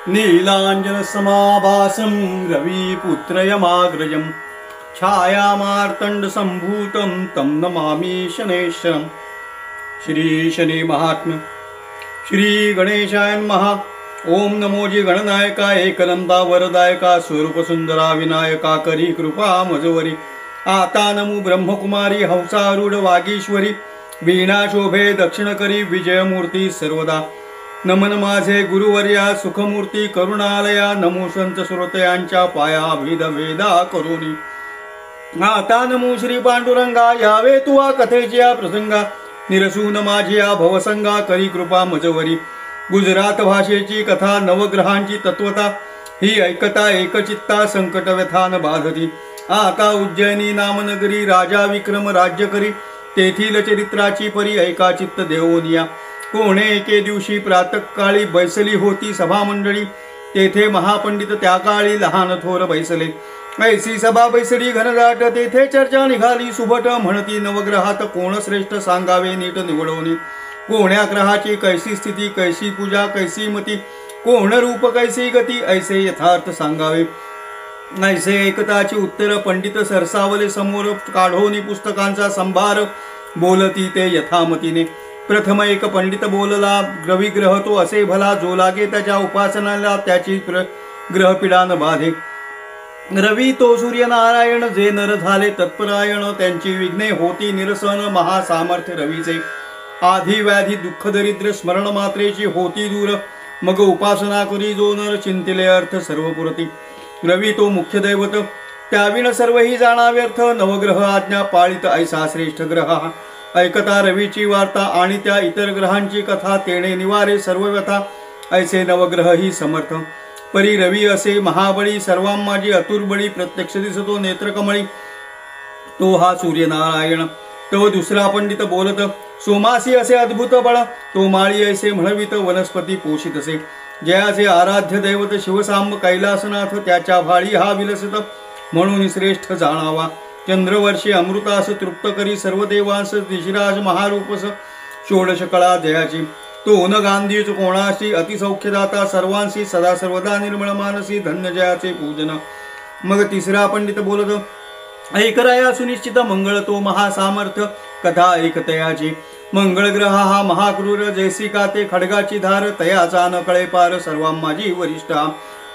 नीलांजन समाभासं रविपुत्रयमाग्रजं छायामार्तंड संभूतं तं नमामि शनेश्वरं। श्री शनि महात्म्य। श्री गणेशाय नमः। ओम नमोजी गणनायका एकदंता वरदायका स्वरूप सुंदरा विनायका करी कृपा मजवरी। आता नमो ब्रह्मकुमारी हंसारूढ वागीश्वरी वीणा शोभे दक्षिण करी विजयमूर्ती सर्वदा। नमन माझे गुरुवर्या सुखमूर्ती करुणालया नमो संत श्रोतयांच्या पाया भेद भेदा करुणी। आता नमो श्री पांडुरंगा यावे तुवा कथेच्या प्रसंगा निरसून माझ्या भवसंगा करी कृपा मजवरी। गुजरात भाषेची कथा नवग्रहांची तत्वता ही ऐकता एकचित्ता संकट व्यथान बाधती। आता उज्जैनी नामनगरी राजा विक्रम राज्य करी तेथील चरित्राची परी ऐका चित्त देवोनिया। कोणे एके दिवशी प्रातःकाळी बैसली होती सभा मंडळी तेथे महापंडित त्या काळी लहान थोर बैसले। ऐसी सभा बैसली घनदाट तेथे चर्चा निघाली सुभट म्हणती नवग्रहात कोण श्रेष्ठ सांगावे नीट निवडवणे। कोण्या ग्रहाची कैसी स्थिती कैसी पूजा कैसी मती कोण रूप कैसी गती ऐसे यथार्थ सांगावे। ऐसे एकताची उत्तर पंडित सरसावले समोर काढोनी पुस्तकांचा संभार बोलती ते यथामतीने। प्रथम एक पंडित बोलला रविग्रह तो असे भला जो लागे त्याच्या उपासनाला त्याची ग्रहपीडा न बाधे। रवी तो सूर्यनारायण जे नर झाले तत्परायण त्यांची विघ्ने होती निरसन महासामर्थ्य रवीचे। आधी व्याधी दुःख दरिद्र स्मरण मात्रेची होती दूर मग उपासना करी जो नर चिंतिले अर्थ सर्व पुरती। रवी तो मुख्य दैवत त्याविण सर्वही जाणा व्यर्थ नवग्रह आज्ञा पाळित ऐसा श्रेष्ठ ग्रह। ऐकता रवीची वार्ता आणि त्या इतर ग्रहांची कथा तेणे निवारे सर्व व्यथा ऐसे नवग्रह ही समर्थ। परी रवी असे महाबळी सर्वांमाजी अतुर्बळी प्रत्यक्ष दिसतो नेत्रकमळी तो हा सूर्यनारायण। तो दुसरा पंडित बोलत सोमासी असे अद्भुत बळ तो माळी ऐसे म्हणवित वनस्पती पोषित असे। जयाचे आराध्य दैवत शिवसांब कैलासनाथ त्याच्या भाळी हा विलसित म्हणून श्रेष्ठ जाणावा। चंद्रवर्षी अमृतास तृप्त करी सर्व देवांस दिशिराज महारूपस षोडश कळा जयाची। तो न गांधीच कोणाशी अतिसौख्यदाता सर्वांशी सदा सर्वदा निर्मळ मानसी धन्य जयाचे पूजन। मग तिसरा पंडित बोलत ऐकराया सुनिश्चित मंगळ तो महासामर्थ्य कथा ऐकतयाची। मंगळ ग्रह हा महाक्रूर जैसी काते खडगाची धार तयाचा न कळे पार सर्वांमाजी वरिष्ठ।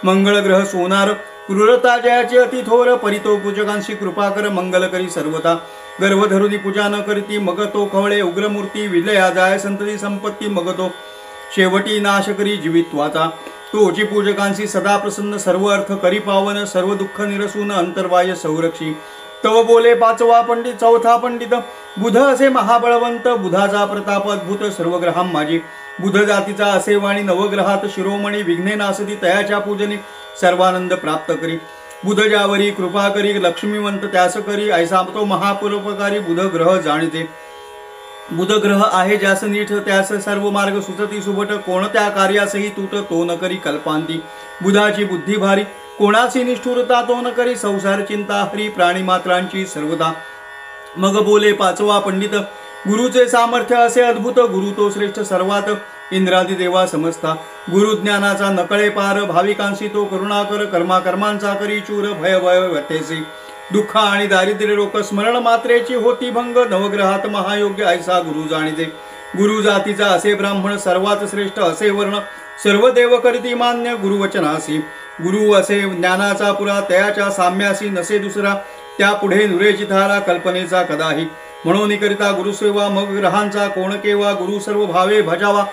मंगळ ग्रह सोनार क्रूरता जयाचे अति थोर परितो पूजकांशी कृपा कर मंगल करी सर्वता। गर्भ धरुनी पूजा न करती मग तो खवळे उग्रमूर्ती विलया जाय संतती संपत्ती मग तो शेवटी नाश करी जीवित्वाचा। तोची पूजकांशी सदा प्रसन्न सर्व अर्थ करी पावन सर्व दुःख निरसून अंतर्वाय संरक्षी। तव बोले पाचवा पंडित चौथा पंडित बुध असे महाबळवंत बुधाचा प्रताप अद्भुत सर्व ग्रहां माझी। बुध जातीचा असे वाणी नवग्रहात शिरोमणी विघ्ने नासती तयाच्या पूजनी सर्वानंद प्राप्त करी। बुध ज्यावरी कृपा करी लक्ष्मीवंत त्यास करी ऐसा तो महापरोपकारी बुध ग्रह जाणते। बुध ग्रह आहे ज्यास नीठ त्यास सर्व मार्ग सुचती सुभट कोणत्या कार्यासही तूट तो न करी कल्पांती। बुधाची बुद्धी भारी कोणाची निष्ठुरता तो न करी संसार चिंता हरी प्राणी मात्रांची सर्वदा। मग बोले पाचवा पंडित गुरुचे सामर्थ्य असे अद्भुत गुरु तो श्रेष्ठ सर्वात इंद्रादी देवा समजता। गुरु ज्ञानाचा नकळे पार भाविकांशी तो करुणा कर कर्मा कर्मांचा करी चूर भय भय व्यथेसी। दुःख आणि दारिद्र्य रोक स्मरण मात्रेची होती भंग नवग्रहात महायोग्य ऐसा गुरु जाणीते। गुरु जातीचा असे ब्राह्मण सर्वात श्रेष्ठ असे वर्ण सर्व देव करीती मान्य गुरुवचनासी। गुरु असे ज्ञानाचा पुरा तयाच्या साम्यासी नसे दुसरा त्या पुढे नुरेची धारा कल्पनेचा कदाही। म्हणून करिता गुरुसेवा मग ग्रहांचा कोण केवा गुरु सर्व भावे भजावा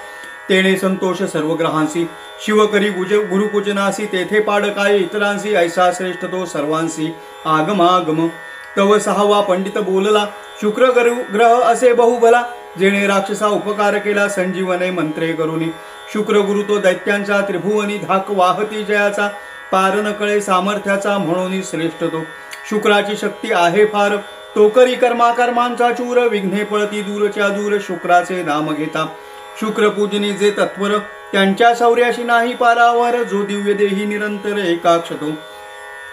तेणे संतोष सर्व ग्रहांसी। शिव करी गुरुपूजनासी तेथे पाड काय इतरांसी ऐसा श्रेष्ठ तो सर्वांसी आगमागम। तव सहावा पंडित बोलला शुक्र ग्रह असे बहुभला जेणे राक्षसा उपकार केला संजीवने मंत्रे करुनी। शुक्र गुरु तो दैत्यांचा त्रिभुवनी धाक वाहती जयाचा पार न कळे सामर्थ्याचा म्हणून श्रेष्ठ तो। शुक्राची शक्ती आहे फार तो करी कर्मा कर्मांचा चूर विघ्ने पळती दूरच्या दूर शुक्राचे नाम घेता। शुक्र पूजनी जे तत्वर त्यांच्या शौर्याशी नाही पारावर जो दिव्य देही निरंतर एकाक्षतो।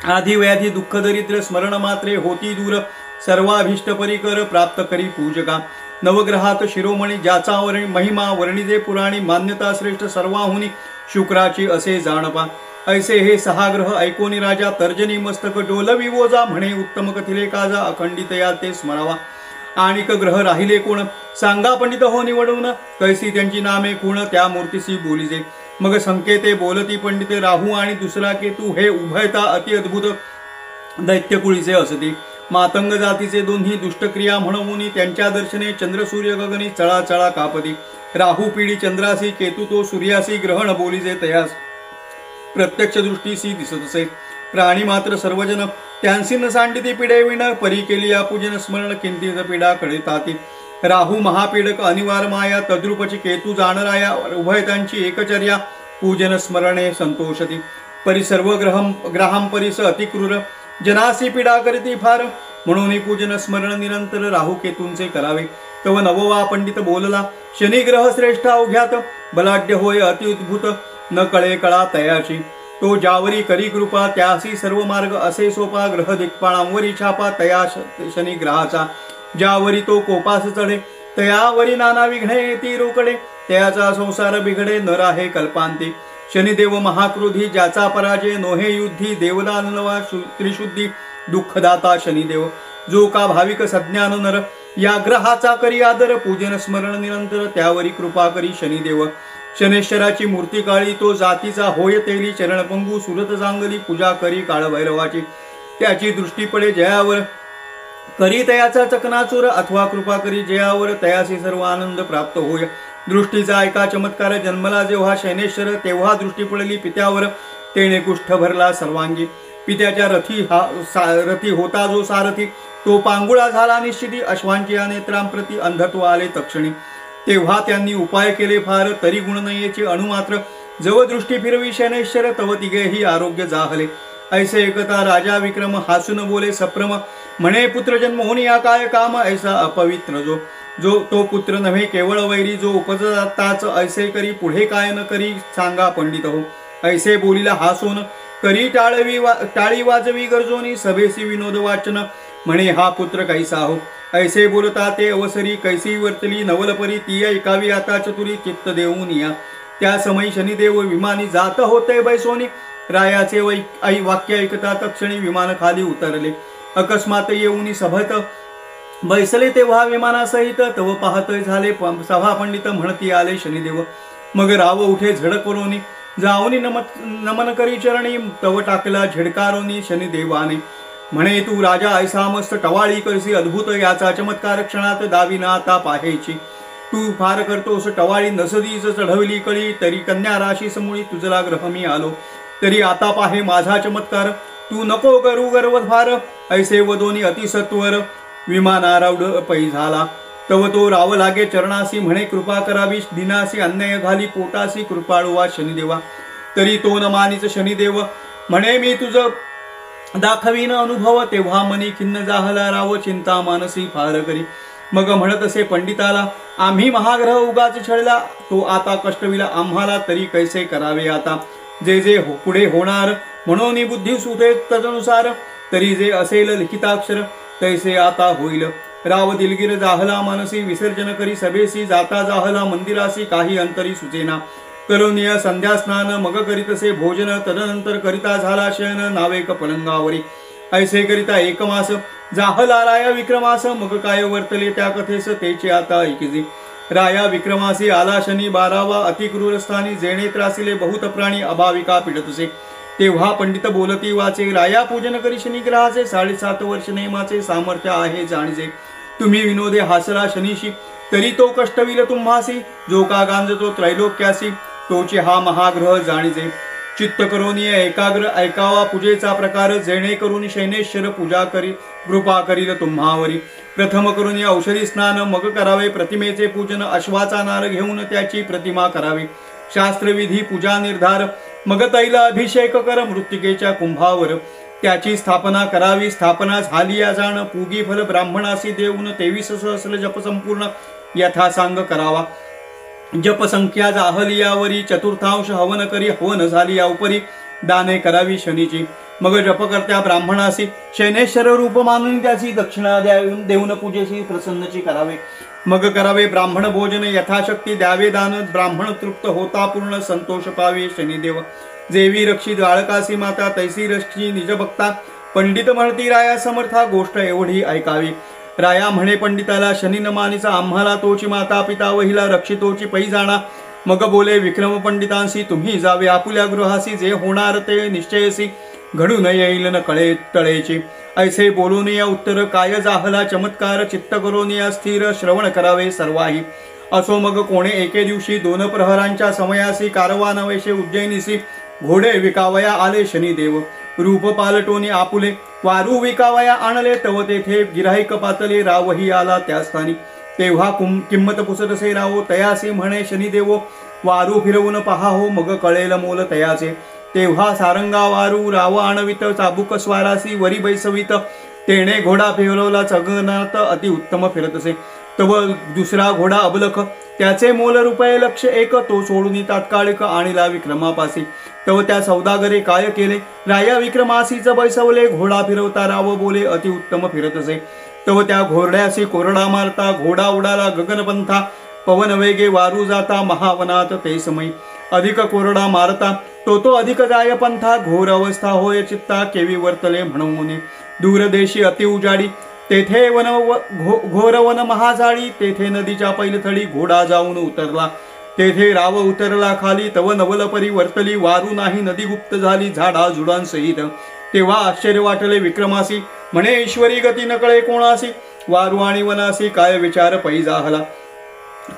आधी व्याधी दुःख दरिद्र स्मरण मात्रे होती दूर सर्वाभीष्ट परिकर प्राप्त करी पूजका। नवग्रहात शिरोमणी ज्याचा महिमा वर्णिजे पुराणी मान्यता श्रेष्ठ सर्वाहुनी शुक्राची असे जाणपा. ऐसे हे 6 ग्रह ऐकोनी राजा तर्जनी मस्तक डोलवी वोजा म्हणे उत्तम कथिले काजा अखंडित या ते स्मरावा. आणिक ग्रह राहिले कोण सांगा पंडित हो निवडून कैसी त्यांची नामे कोण त्या मूर्तीसी बोलिजे. मग संकेते बोलती पंडित राहू आणि दुसरा केतू हे उभयता अति अद्भुत दैत्यकुळीचे असती. मातंग जातीचे दोन्ही दुष्टक्रिया म्हणून त्यांच्या दर्शने चंद्र सूर्य गगनी चळाचळा कापती. राहू पिढी चंद्रासी केतू तो सूर्यासी ग्रहण बोलिजे तयास प्रत्यक्ष दृष्टीसी दिसत असे. प्राणी मात्र सर्वजन त्यांसी न सांडिती पिढे विण परी केली या पूजन स्मरण किंचित पिढा कळताती. राहू महापीडक अनिवार माया तद्रुपची केतू जाणराया उभयतांची एकचर्या पूजन स्मरणे संतोषती. परी सर्व ग्रहां परिस अतिक्रूर जनासी पीडा करीती फार म्हणून पूजन स्मरण निरंतर राहू केतूंचे करावे. तव नववा पंडित बोलला शनी ग्रह श्रेष्ठ अवघ्यात बलाढ्य होय अतिउद्भूत न कळे कळा तयाची. तो ज्यावरी करी कृपा त्यासी सर्व मार्ग असे सोपा ग्रह दिक्पाळांवरी छापा तया शनी ग्रहाचा. ज्यावरी तो कोपास चढे तयावरी नाना विघ्ने येती रोकडे त्याचा संसार बिघडे न राहे कल्पांती. शनिदेव महाक्रोधी ज्याचा पराजय नोहे युद्धी देवदान नवा त्रिशुद्धी दुःखदाता शनिदेव. जो का भाविक सज्ञान नर या ग्रहाचा करी आदर पूजन स्मरण निरंतर त्यावरी कृपा करी शनिदेव. शनेश्वराची मूर्ती काळी तो जातीचा होय तेली चरणपंगू सुरत जांगली पूजा करी काळभैरवाची. त्याची दृष्टी पडे जयावर करी तयाचा चकनाचूर अथवा कृपा करी जयावर तयासी सर्व आनंद प्राप्त होय. दृष्टीचा एका चमत्कार जन्मला जेव्हा शनेश्वर तेव्हा दृष्टी पडली पित्यावर तेने कुष्ठ भरला सर्वांगी. पित्याच्या रथी होता जो सारथी तो पांगुळा झाला निश्चिती. अश्वांची नेत्रांप्रती अंधत्व आले तक्षणी. तेव्हा त्यांनी उपाय केले फार तरी गुण नयेची अणुमात्र. जव दृष्टी फिरवी शनेश्वर तव तिघेही आरोग्य जाहले. ऐसे एकता राजा विक्रम हासून बोले सप्रम म्हणे पुत्र जन्म होऊन या काय काम ऐसा अपवित्र जो तो पुत्र नव्हे केवळ वैरी जो उपजताच ऐसे करी पुढे काय न करी सांगा पंडित हो. ऐसे बोलिला हासून करी टाळी वाजवी गरजोनी सभेसी विनोद वाचन म्हणे हा पुत्र कैसा हो. ऐसे बोलता ते अवसरी कैसी वर्तली नवलपरी ती ऐकावी आता चतुरी चित्त देऊन या. त्या समयी शनिदेव विमानी जात होते बैसोनी. रायाचे वाक्य ऐकता तक्षणी विमान खाली उतरले. अकस्मात येऊनी सभत बैसले तेव्हा विमानासहित तव पाहत झाले सभा पंडित म्हणती आले शनिदेव. मग राव उठे झडकरोनी जाऊनी नमन करी चरणी तव टाकला झडकारोनी शनिदेवाने. म्हणे तू राजा ऐसा मस्त टवाळी करसी अद्भुत याचा चमत्कार क्षणात दाविना आता पाहायची. तू फार करतोस टवाळी नसदीच चढवली कळी तरी कन्या राशी समूळी तुझला ग्रह मी आलो. तरी आता पाहे माझा चमत्कार तू नको करू गर्व फार. ऐसे वदोनी अतिसत्वर विमानारावड पै झाला. तव तो राव लागे चरणासी म्हणे कृपा करावी दिनासी अन्याय घाली पोटासी कृपाळुवा शनिदेवा. तरी तो न मानीच शनिदेव म्हणे मी तुझ दाखवीन अनुभव. तेव्हा मनी खिन्न जाहला राव चिंता मानसी फार करी. मग म्हणत असे पंडिताला आम्ही महाग्रह उगाच छळला तो आता कष्टविला आम्हाला तरी कैसे करावे आता. जे पुढे होणार म्हणून बुद्धी सुते तदनुसार तरी जे असेल लिखिताक्षर तैसे आता होईल. राव दिलगीर जाहला मानसी विसर्जन करी सभेसी जाता जाहला मंदिरासी काही अंतरी सुचेना. करोनिय संध्या स्नान मग करीतसे भोजन तदनंतर करिता झाला शयन नावेक पलंगावरी. ऐसे करिता एक मास जाहला राया विक्रमास मग काय वर्तले त्या कथेस तेचे आता ऐकिजे. राया विक्रमासी आला शनी 12वा अतिक्रूर स्थानी जेणे त्रासिले बहुत प्राणी अभाविका पिडतसे. तेव्हा पंडित बोलती वाचे राया पूजन करी शनी ग्रहाचे 7.5 वर्ष नेमाचे सामर्थ्य आहे जाणीजे. तुम्ही विनोदे हासला शनीशी तरी तो कष्टविल तुम्हासी. जो का गांजतो त्रैलोक्यासी तोचे हा महाग्रह जाणीजे. चित्त करोनिय एकाग्र ऐकावा पूजेचा प्रकार जेणे करून शैनेश्वर पूजा करी कृपा करील तुम्हावरी. प्रथम करून औषधी स्नान मग करावे प्रतिमेचे पूजन. अश्वाचा नार घेऊन त्याची प्रतिमा करावी. शास्त्रविधी पूजा निर्धार मग तैल अभिषेक कर मृत्तिकेच्या कुंभावर. त्याची स्थापना करावी. स्थापना झाली या जाण पूगी फल ब्राह्मणासी देऊन 23 सहस्र जप संपूर्ण यथासांग करावा. जप संख्या जाहली यावरी चतुर्थांश हवन करी हवन झाली या उपरी. दाने करावी शनीची. मग जपकर्त्या ब्राह्मणासी शैनेश्वर रूप मानून त्याची दक्षिणा देऊन पूजेशी प्रसन्नची करावे. मग करावे ब्राह्मण भोजन यथाशक्ती द्यावे दान. ब्राह्मण तृप्त होता पूर्ण संतोष पावे शनिदेव. जेवी रक्षी बाळकासी माता तैसी रक्षी निज भक्ता. पंडित म्हणती राया समर्था गोष्ट एवढी ऐकावी. राया म्हणे पंडिताला शनी न मानिचा आम्हाला तोची माता पिता वहिला रक्षितोची पै जाणा. मग बोले विक्रम पंडितांशी तुम्ही जावे आपुल्या गृहासी. जे होणार ते निश्चयसी घडून येईल न कळे तळेची. ऐसे बोलून या उत्तर काय जाहला चमत्कार. चित्त करून या स्थिर श्रवण करावे सर्वाही. असो मग कोणे एके दिवशी 2 प्रहरांच्या समयासी कारवान वैशे उज्जैनीसी. घोडे विकावया आले शनिदेव. रूप पालटोनी आपुले वारू विकावया आणले. तव तेथे गिराहिक पातले रावही आला त्या स्थानी. तेव्हा किंमत पुसतसे रावो तयासी म्हणे शनिदेवो. वारू फिरवून पहा हो मग कळेल मोल तयाचे. तेव्हा सारंगा वारू राव आणवित चाबुक स्वारासी वरी बैसवित. तेणे घोडा फिरवला चगनात अति उत्तम फिरतसे. तव दुसरा घोडा अबलख त्याचे मोल रुपये 1,00,000 तो सोडून तात्कालिक आणिला विक्रमापासी. तव त्या सौदागरे काय केले राया विक्रमासीच बैसवले. घोडा फिरवता राव बोले अति उत्तम फिरतसे. तव त्या घोरड्यासी कोरडा मारता घोडा उडाला गगनपंथा. पवन वेगे वारू जाता महावनात ते समय. अधिक कोरडा मारता तो अधिक जाय पंथा. घोर अवस्था होय चित्ता केवी वर्तले म्हणून. दूरदेशी अति उजाडी तेथे वन घोर वन महाजाळी. तेथे नदीच्या पैलथडी घोडा जाऊन उतरला. तेथे राव उतरला खाली. तव नवल परी वर्तली वारू नाही नदी गुप्त झाली झाडा झुडांसहित. तेव्हा आश्चर्य वाटले विक्रमासी म्हणे ईश्वरी गती नकळे कोणासी. वारू आणि वनासी काय विचार पै जाहला.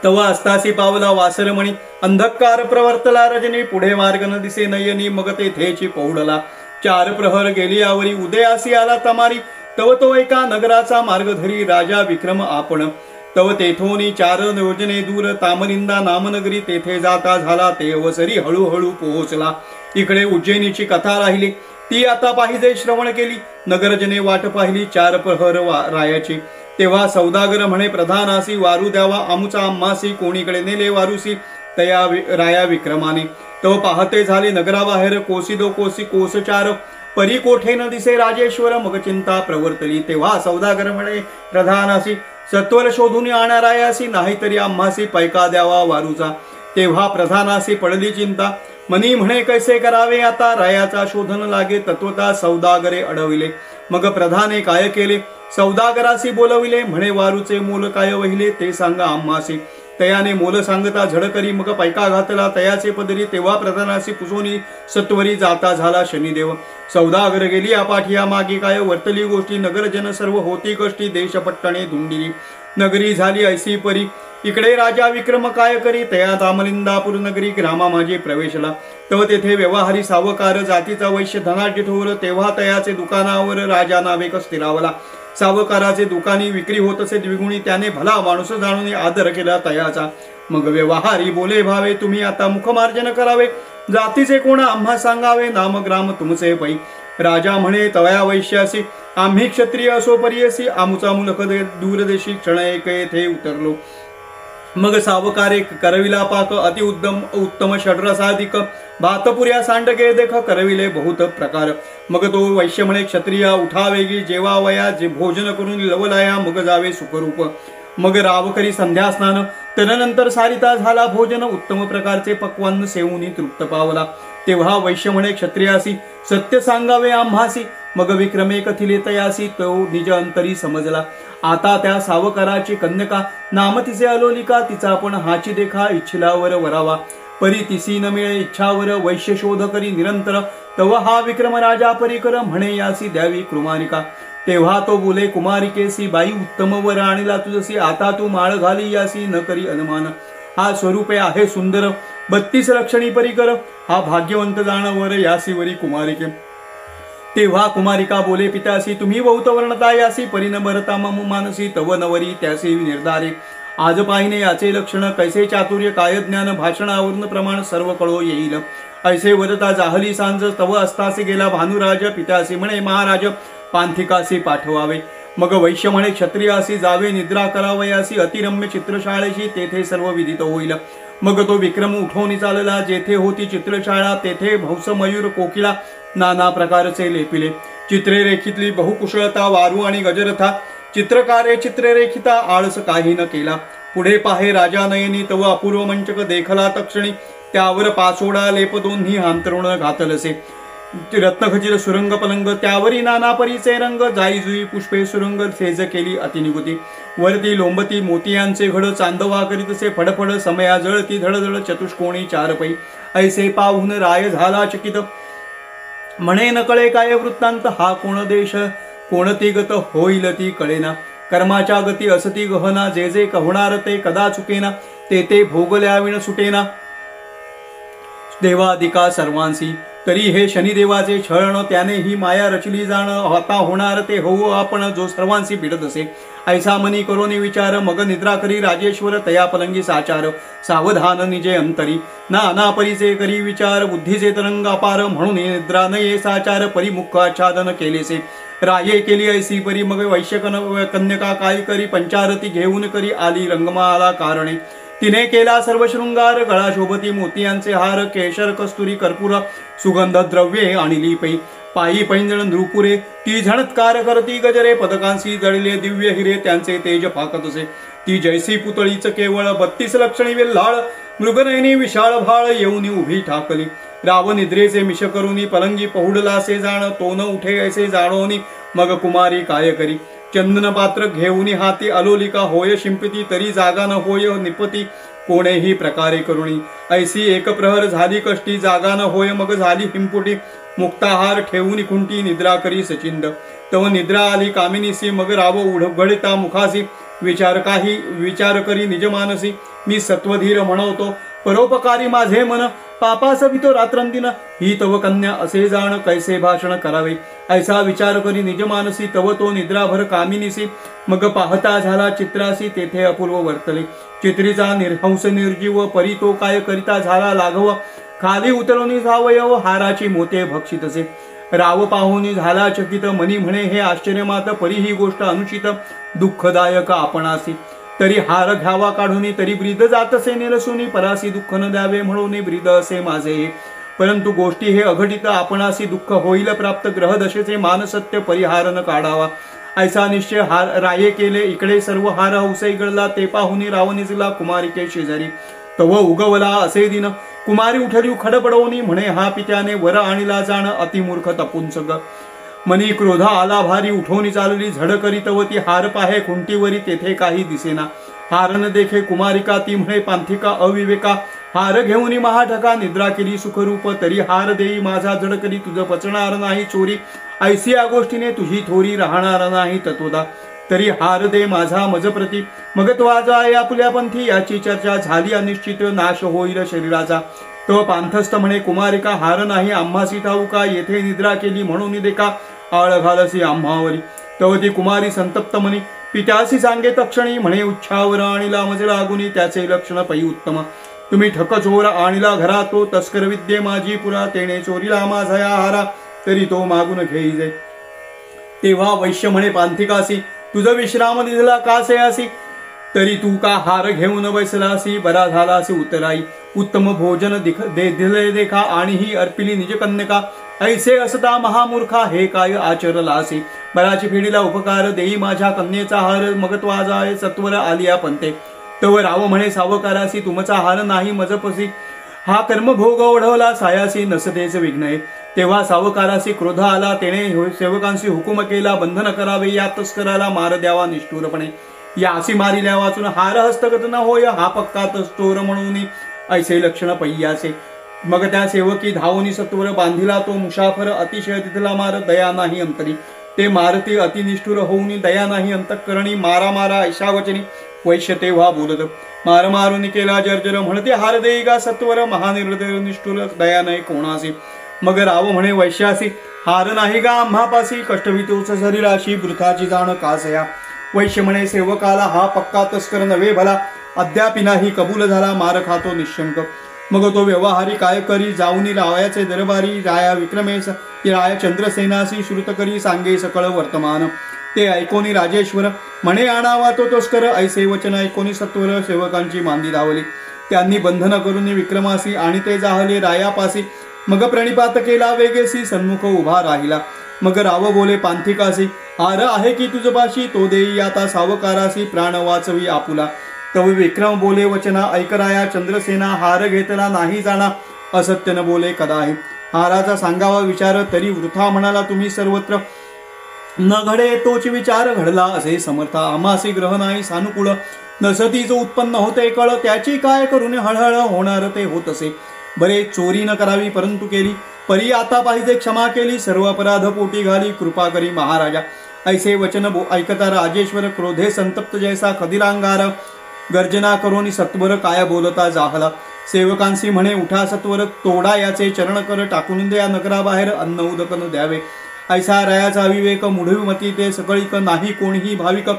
तव असतासी पावला वासरमणी. अंधकार प्रवर्तला रजनी. पुढे मार्ग न दिसे नयनी. मग तेथेची पौडला. 4 प्रहर गेली आवरी. उदयासी आला तमारी. तव तो एका नगराचा मार्ग धरी राजा विक्रम आपण. तव तेथोनी 4 योजने दूर तामरिंदा नामनगरी. तेथे जाता झाला ते अवसरी हळूहळू पोहोचला. इकडे उज्जैनीची कथा राहिली ती आता पाहिजे श्रवण केली. नगरजने वाट पाहिली 4 प्रहर रायाची. तेव्हा सौदागर म्हणे प्रधानासी वारू द्यावा आमुचा आम्हासी. कोणीकडे नेले वारूसी तया राया विक्रमाने. तो पाहते झाले नगराबाहेर कोसी 2 कोसी कोस 4. परी कोठे न दिसे राजेश्वर. मग चिंता प्रवर्तली. तेव्हा सौदागर म्हणे प्रधानासी सत्वर शोधून आणा रायासी. नाहीतरी आम्हासी पैका द्यावा वारूचा. तेव्हा प्रधानासी पडली चिंता. मनी म्हणे कैसे करावे आता. रायाचा शोधन लागे तत्वता सौदागरे अडविले. मग प्रधाने काय केले सौदागरासी बोलविले. म्हणे वारूचे मोल काय वहिले ते सांगा आम्हासी. तयाने मोल सांगता झडकरी. मग पैका घातला तयाचे पदरी. तेव्हा प्रधानासी पुसोनी सत्वरी जाता झाला शनिदेव. सौदागर गेली अपाठिया मागे काय वर्तली गोष्टी. नगरजन सर्व होती कष्टी. देशपट्टणे धुंडिली नगरी झाली ऐसी परी. इकडे राजा विक्रम काय करी. तया तामलिंदापूर नगरी ग्रामा माझे प्रवेशला. तव तेथे व्यवहारी सावकार जातीचा वैश्य धनाढ्य ठोर. तेव्हा तयाचे दुकानावर राजा नावे स्थिरावला. सावकाराचे दुकानी विक्री होत असे द्विगुणी. त्याने भला माणूस जाणून आदर केला तयाचा. मग व्यवहारी बोले भावे तुम्ही आता मुखमार्जन करावे. जातीचे कोण आम्हा सांगावे. नामग्राम तुमचे पै. राजा म्हणे तवया वैश्यासी आम्ही क्षत्रिय असो परियसी. आमुचा मुलख दूरदेशी क्षण एक येथे उतरलो. मग सावकारे करविला पाक अति उत्तम षड्रसाधिक. भातपुऱ्या सांडगे देख करविले बहुत प्रकार. मग तो वैश्य म्हणे क्षत्रिया उठा वेगी. जेवा वया जे भोजन करून लवलाया. मग जावे सुखरूप. मग राव करी संध्या स्नान. तदनंतर सारिता झाला भोजन. उत्तम प्रकारचे पक्वान्न सेवून तृप्त पावला. तेव्हा वैश्य म्हणे क्षत्रियासी सत्य सांगावे आम्हासी. मग विक्रमे कथिले तयासी. तो निज अंतरी समजला. आता त्या सावकाराची कन्यका नाम तिचे अलोलिका. तिचा पण हाची देखा इच्छिलावर वरावा. परी तिसी न मिळे इच्छावर. वैश्य शोध करी निरंतर. तव हा विक्रम राजा परिकर. म्हणे यासी द्यावी कुमारिका. तेव्हा तो बोले कुमारिकेसी बाई उत्तम वर आणला तुझसी. आता तू माळ घाली यासी न करी अनुमान. हा स्वरूपे आहे सुंदर 32 लक्षणी परिकर. हा भाग्यवंत जाणवर यासी वरी कुमारिके. तेव्हा कुमारिका बोले पित्यासी तुम्ही बहुत वर्णता यासी. परिन भरता मम मानसी. तव नवरी त्यासी निर्धारे. आज पाहिने याचे लक्षण. कैसे चातुर्य काय ज्ञान. भाषणावरून प्रमाण सर्व कळो येईल. ऐसे वदता जाहली सांज. तव असतासी गेला भानुराज. पित्यासी म्हणे महाराज पांथिकासी पाठवावे. मग वैश्य म्हणे क्षत्रियासी जावे निद्रा करावयासी. अतिरम्य चित्रशाळेशी तेथे सर्व विदित होईल. मग तो विक्रम उठवून चालला. जेथे होती चित्रशाळा तेथे भौस मयूर कोकिळा नाना प्रकारचे लेपिले. चित्रे रेखितली बहुकुशळता वारू आणि गजरथा. चित्रकारे चित्रे रेखिता आळस काही न केला. पुढे पाहे राजा नयनी तव अपूर्व मंचक देखला तक्षणी. त्यावर पाचोडा लेप दोन्ही हांतरुण घातलसे. रत्नखचित सुरंग पलंग त्यावरी नाना परीचे रंग. जाई जुई पुष्पे सुरंग सेज केली अतिनिगुती. वरती लोंबती मोतियांचे घड चांदवा करीतसे फडफड. समया जळती धडधड चतुष्कोणी चार पै. ऐसे पाहून राय झाला चकित. म्हणे न कळे काय वृत्तांत. हा कोण देश कोणती गत होईल ती कळेना. कर्माच्या गती असती गहना. जे जे होणार ते कदा चुकेना. ते ते भोगल्या विण सुटेना. देवादिका सर्वांसी तरी हे शनिदेवाचे छळण. त्याने ही माया रचली जाण. आता होणार ते होऊ आपण जो सर्वांसी पीडत असे. ऐसा मनी करोनी विचार. मग निद्रा करी राजेश्वर तया पलंगी साचार. सावधान निजे अंतरी नाना परीचे करी विचार. बुद्धीचे तरंग अपार म्हणून निद्रा नये साचार. परिमुख आच्छादन केलेसे राये केली ऐसी परी. मग वैश्यकन कन्यका काय करी. पंचारती घेऊन करी आली रंगमाला कारणे. तिने केला सर्व शृंगार. गळा शोभती मोतियांचे हार. केशर कस्तुरी कर्पूर सुगंध द्रव्ये आणली पै. पायी पैंजण नृपुरे ती झणत्कार करती गजरे. पदकांशी जळले दिव्य हिरे त्यांचे तेज फाकत असे. ती जैसी पुतळीच केवळ 32 लक्षणी वेल्हाळ. मृगनयनी विशाळ भाळ येऊनी उभी ठाकली. राव निद्रेचे मिश करुनी पलंगी पहुडला से जाण. तो न उठे ऐसे जाणोनी मग कुमारी काय करी. चंदन पात्र घेऊनी हाती अलोलिका होय शिंपती. तरी जागा न होय निपती कोणेही प्रकारे करुणी. ऐसी एक प्रहर झाली कष्टी. जागा न होय मग झाली हिंपुटी. मुक्ताहार ठेवून खुंटी निद्रा करी सचिंद. तव निद्रा आली कामिनीसी. मग राव उघडिता मुखासी. विचार करी निजमानसी. मी सत्वधीर म्हणवतो परोपकारी माझे मन. पापास वितो रात्रंदिन ही तव कन्या असे जाण. कैसे भाषण करावे ऐसा विचार करी निजमानसी. तव तो निद्राभर कामिनीसी. मग पाहता झाला चित्रासी. तेथे अपूर्व वर्तले. चित्रीचा निर्हंस निर्जीव. परी तो काय करिता झाला लाघव. खाली उतरवणी सावयव हाराची मोते भक्षितसे. राव पाहुनी झाला चकित. मनी म्हणे हे आश्चर्य मात. परी ही गोष्ट अनुचित दुःखदायक आपणासी. तरी हार घ्यावा काढूनी. तरी ब्रीद जातसे निरसुनी. परासी दुःख न द्यावे म्हणून ब्रीद असे माझे. परंतु गोष्टी हे अघटित आपणासी. दुःख होईल प्राप्त ग्रहदशेचे मान सत्य. परिहार न काढावा ऐसा निश्चय राये केले. इकडे सर्व हार हौसे गळला. ते पाहुनी राव निजला कुमारिके शेजारी. तव उगवला असे दिन. कुमारी उठली खडपडवणी. म्हणे हा पित्याने वर आणला जाण. अतिमूर्ख तपुंसग. मनी क्रोध आला भारी. उठवणी चालली झड करी. तव ती हार पाहे खुंटीवरी. तेथे काही दिसेना. हार न देखे कुमारिका. ती म्हणे पांथिका अविवेका. हार घेऊनी महाठका. निद्रा केली सुखरूप. तरी हार देई माझा जड करी. तुझं पचणार नाही चोरी. ऐसी या गोष्टीने तुझी थोरी राहणार नाही तत्वदा. तरी हार दे माझा मजप्रती. मग तो आज आपुल्या पंथी. याची चर्चा झाली अनिश्चित. नाश होईल शरीराचा. तो पांथस्थ म्हणे कुमारिका. हार नाही आम्हासी ठाऊका. येथे निद्रा केली म्हणून देखा. आळ घालसी आम्हावरी. तव ती कुमारी संतप्त म्हणी. पित्यासी सांगे तक्षणी. म्हणे उच्छावर आणिला मज लागुनी. त्याचे लक्षण पै उत्तम. तुम्ही ठक चोर आणिला घरा. तो तस्कर विद्ये माझी पुरा. तेने चोरीला माझा या हारा. तरी तो मागून घेई जाई. तेव्हा वैश्य म्हणे पांथिकासी. तुझं विश्राम दिसला कासे असी. तरी तू का हार घेऊन बैसलासी. बरा झालासी उतराई. उत्तम भोजन दिले देखा. आणि ही अर्पिली निज कन्यका. ऐसे असता महामूर्खा. हे काय आचरलासी. बराची फेडीला उपकार देई माझ्या कन्येचा हार. मग त्वाजाय सत्वर आलिया पंते. तव राव म्हणे सावकारासी. तुमचा हार नाही मजपसी. हा कर्मभोग ओढवला सायासी. नसतेच विघ्नय. तेव्हा सावकारासी क्रोध आला. तेने सेवकांशी हुकुम केला. बंधन करावे या तस्कराला. मार द्यावा निष्ठुरपणे. यासी मारिल्या वाचून हार हस्तगत न होय. हा पक्का तस्टोर म्हणून ऐसे लक्षण पय्याचे. मग त्या सेवकी धावनी सत्वर बांधिला तो मुसाफर. अतिशय तिथला मार. दया नाही अंतरी. ते मारती अतिनिष्ठुर होऊन. दया नाही अंतःकरणी. मारा मारा ऐशा वचनी. वैश्य तेव्हा बोलत. मार मारून केला जर्जर. म्हणते हार देई गा सत्वर. महानिर्दय निष्ठुर. दया नाही कोणासी. मग राव म्हणे वैश्यासी. हार नाही गा आम्हापासी. कष्टवितोच शरीराशी. वृथाची जाण कासया. वैश्य म्हणे सेवकाला. हा पक्का तस्कर नव्हे भला. अद्यापि नाही कबूल झाला. मार खातो निशंक. मग तो व्यवहारी काय करी. जाऊनी रायाचे दरबारी. राया विक्रमेश राया चंद्रसेनासी. श्रुत करी सांगे सकळ वर्तमान. ते ऐकोनी राजेश्वर म्हणे आणावा तो तस्कर. ऐसे वचन ऐकोनी सत्वर सेवकांची मांदी धावली. त्यांनी बंधन करून विक्रमासी आणि ते जाहले रायापासी. मग प्रणिपात केला वेगेसी सन्मुख उभा राहिला. मग राव बोले पांथिकासी, हार आहे की तुझपाशी, तो देई आता सावकारासी, प्राण वाचवी आपुला. तव विक्रम बोले वचना, ऐकराया चंद्रसेना, हार घेतला नाही जाणा, असत्य न बोले कदाही. हाराचा सांगावा विचार, तरी वृथा म्हणाला तुम्ही सर्वत्र. न घडे तोच विचार, घडला असे समर्था, आम्हासी ग्रह नाही सानुकूळ. नसतीच उत्पन्न होते कळ, त्याची काय करून हळहळ, होणार ते होत असे. बरे चोरी न करावी परंतु केली, परी आता पाहिजे क्षमा केली. सर्व अपराध पोटी घाली, कृपा करी महाराजा. ऐसे वचन ऐकता राजेश्वर, क्रोधे संतप्त जैसा खदिरांगार. गर्जना करोनी सत्वर, काय बोलता जाहला. सेवकांसी म्हणे उठा सत्वर, तोडा याचे चरण कर, टाकून द्या नगराबाहेर अन्न उदक न द्यावे. ऐसा रायाचा विवेक, मूढमती ते सकळीक, नाही कोणीही भाविक.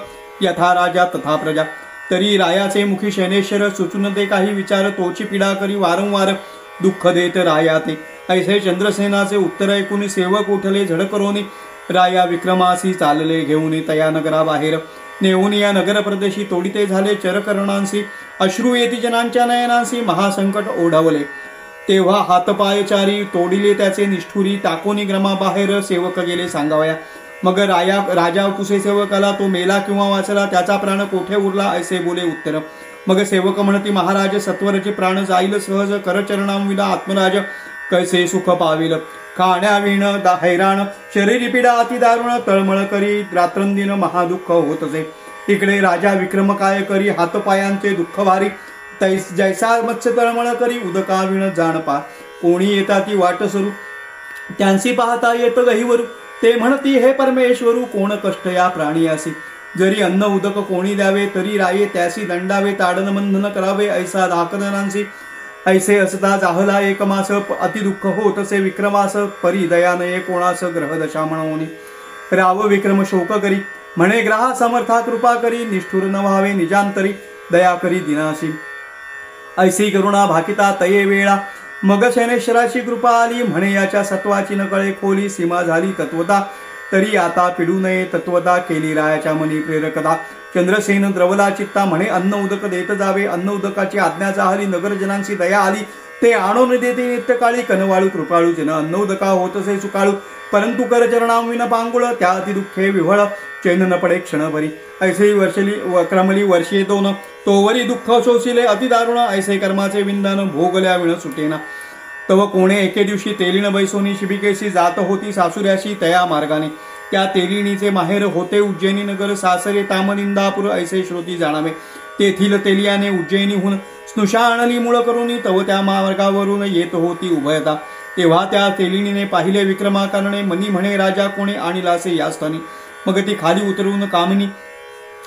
यथा राजा तथा प्रजा. तरी रायाचे मुखी शैनेश्वर, सुचून ते काही विचार, तोची पीडा करी वारंवार. दुःख देत राया ते. ऐसे चंद्रसेनाचे उत्तर ऐकून सेवक उठले झडकरोनी. राया विक्रमासी चालले घेऊन तया नगराबाहेर. नेऊन या नगर प्रदेशी तोडिते झाले चरकरणांसी. अश्रू येती जनांच्या नयनांसी, महासंकट ओढवले. तेव्हा हातपायचारी तोडिले त्याचे निष्ठुरी, टाकोनी ग्रामाबाहेर सेवक गेले सांगावया. मग राजा कुसे सेवकाला, तो मेला किंवा वाचला, त्याचा प्राण कोठे उरला, ऐसे बोले उत्तर. मग सेवक म्हणती महाराज, सत्वरचे प्राण जाईल सहज, करचरणांविना आत्मराज कैसे सुख पाविल. खाण्याविण हैराण, शरीरी पीडा अति दारुण, तळमळ करी रात्रंदिन महादुःख होत असे. इकडे राजा विक्रम काय करी, हातपायांचे दुःख भारी. जैसा मत्स्य तळमळ करी, उदकाविण जाणपा. कोणी येता ती वाट सरू, त्यांसी पाहता येत गहीवरू. ते म्हणती हे परमेश्वरू, कोण कष्ट या प्राणियासी. जरी अन्न उदक कोणी द्यावे, तरी राये त्यासी दंडावे. ताडन बंधन करावे, ऐसा दाखदनांसी. ऐसे असता जाहला एक मास, अति दुःख होत असे विक्रमास. परी दयानये कोणास, ग्रहदशा म्हणून. राव विक्रम शोक करी, म्हणे ग्रहा समर्था कृपा करी. निष्ठुर न व्हावे निजांतरी, दया करी दिनाशी. ऐसी करुणा भाकिता तये वेळा. मग शैनेश्वराची कृपा आली, म्हणे याच्या सत्वाची नकळे खोली. सीमा झाली तत्वता, तरी आता पिडू नये तत्वता. केली रायाच्या मनी प्रेरकता. चंद्रसेन द्रवला चित्ता, म्हणे अन्न उदक देत जावे. अन्न उदकाची आज्ञा जाहली, नगरजनांची दया आली. ते आणून देते नित्यकाळी, कनवाळू कृपाळू जन. अन्न उदका होतसे सुकाळू, परंतु करचरणांविन पांगुळ. त्या अति दुःखे विव्हळ, चैन न पडे क्षणभरी. ऐसे क्रमली वर्षे दोन, तोवरी दुःख शोषिले अति दारुण. ऐसे कर्माचे विंधन, भोगल्या विण सुटेना. तव कोणे एके दिवशी तेलीन बैसोनी, शिबिकेशी जात होती सासुऱ्याशी तया मार्गाने. त्या तेलिणीचे माहेर होते उज्जैनी नगर, सासरे तामनिंदापूर. ऐसे श्रोती जाणावे. तेथील तेलियाने उज्जैनीहून स्नुषा आणली मूळ करून. तव त्या मार्गावरून येत होती उभयता. तेव्हा त्या तेलिणीने पाहिले विक्रमाकारणे. मनी म्हणे राजा कोणे आणिलासे या स्थानी. मग ती खाली उतरून कामिनी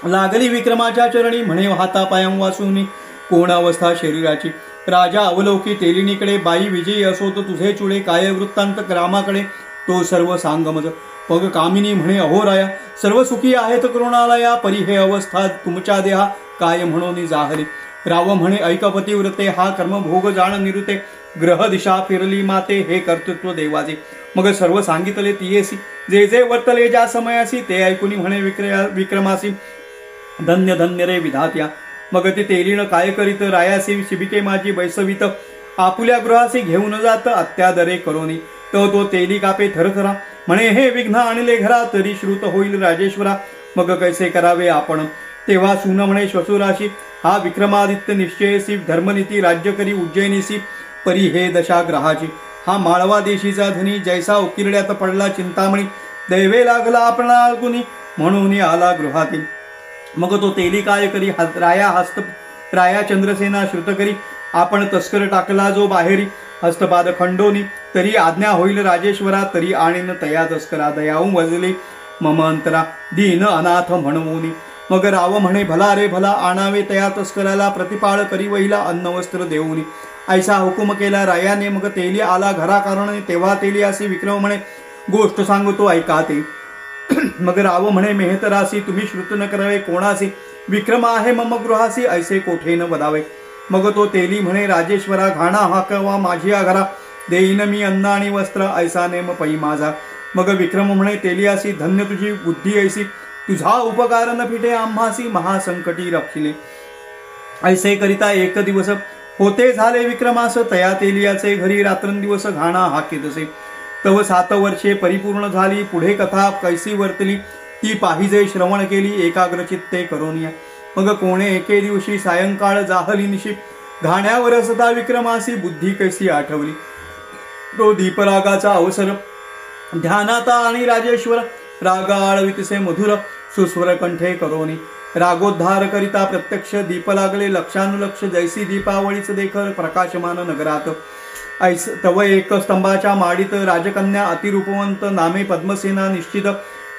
लागली विक्रमाच्या चरणी. म्हणे हातापायां वासून, कोण अवस्था शरीराची. राजा अवलोकी तेलिणीकडे, बाई विजयी असोत तुझे चुडे. काय वृत्तांत ग्रामाकडे, तो सर्व सांगमज. मग कामिनी म्हणे अहो राया, सर्व सुखी आहेत करुणालया. परी हे अवस्था तुमच्या देहा, काय म्हणून जाहली. राव म्हणे ऐकपती व्रते, हा कर्मभोग जाण निरुते. ग्रह दिशा फिरली माते, हे कर्तृत्व देवाचे. मग सर्व सांगितले तियेसी, जे जे वर्तले ज्या समयासी. ते ऐकुनी म्हणे विक्रमासी, धन्य धन्य रे विधात्या. मग ते तेलीण काय करीत, रायासी शिबिके माझी बैसवित. आपुल्या गृहासी घेऊन जात, अत्यादरे करोनी. तो तेली कापे थरथरा. म्हणे हे विघ्न आणले घरा, तरी श्रुत होईल राजेश्वरा. मग कैसे करावे आपण. तेव्हा सुन म्हणे श्वशुराशी, हा विक्रमादित्य निश्चयसी. धर्मनीती राज्य करी उज्जैनीसी. परी हे दशा ग्रहाची. हा माळवा देशीचा धनी, जैसा उकिरड्यात पडला चिंतामणी. दैवे लागला आपणा गुणी, म्हणून आला गृहातील. मग तो तेली काय करी, राया चंद्रसेना श्रुत करी. आपण तस्कर टाकला जो बाहेरी, हस्तपाद खंडोनी. तरी आज्ञा होईल राजेश्वरा, तरी आणीन तया तस्करा. दयाऊ वजले मम अंतरा, दीन अनाथ म्हणवूनी. मग राव म्हणे भला रे भला, आणावे तया तस्कराला. प्रतिपाळ करी वहिला, अन्न वस्त्र देऊनी. ऐसा हुकुम केला रायाने. मग तेली आला घरा कारणे. तेव्हा तेली असे विक्रम म्हणे, गोष्ट सांगतो ऐका ते. मग राव म्हणे मेहतरासी, तुम्ही श्रुत न करावे कोणासी. विक्रम आहे मम गृहासी, ऐसे कोठे न बदावे. मग तो तेली म्हणे राजेश्वरा, घाणा हाकवा माझिया घरा. देईन मी अन्न आणि वस्त्र, ऐसा नेम पै माझा. मग विक्रम म्हणे तेलियासी, धन्य तुझी बुद्धी ऐसी. तुझा उपकार न फिटे आम्हासी, महासंकटी रक्षिले. ऐसे करिता एक दिवस होते झाले विक्रमास तया तेलियाचे घरी रात्रंदिवस घाणा हाकीतसे. तव 7 वर्षे परिपूर्ण झाली पुढे कथा कैसी वर्तली ती पाहिजे श्रवण केली एकाग्र चित्ते करोनिया. मग कोणे एके दिवशी सायंकाळ जाहली निशी घाण्यावर सदा विक्रमासी बुद्धी कैसी आठवली. तो दीपरागाचा अवसर ध्यानाता आणि राजेश्वर रागा आळवितसे मधुर सुस्वर कंठे करोनी. रागोद्धार करिता प्रत्यक्ष दीप लागले लक्षानुलक्ष जैसी दीपावळीच देखर प्रकाशमान नगरात. ऐस तव एक स्तंभाच्या माडीत राजकन्या अतिरूपवंत नामे पद्मसेना निश्चित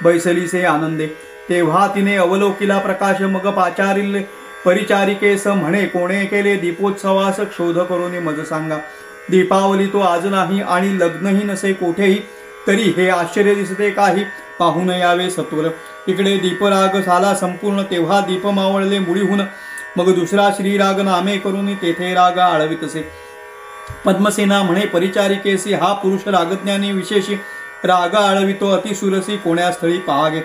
बैसलीसे आनंदे. तेव्हा तिने अवलोकिला प्रकाश मग पाचारिले परिचारिकेस म्हणे कोणे केले दीपोत्सवास शोध करून मज सांगा. दीपावली तो आज नाही आणि लग्नही नसे कोठेही तरी हे आश्चर्य दिसते काही पाहून यावे सत्वर. इकडे दीपराग झाला संपूर्ण तेव्हा दीप मावळले मुळीहून मग दुसरा श्रीराग नामे करून तेथे राग आळवितसे. पद्मसेना म्हणे परिचारिकेसी हा पुरुष रागज्ञानी विशेषी राग आळवितो अतिसुरसी कोण्या स्थळी पहागे.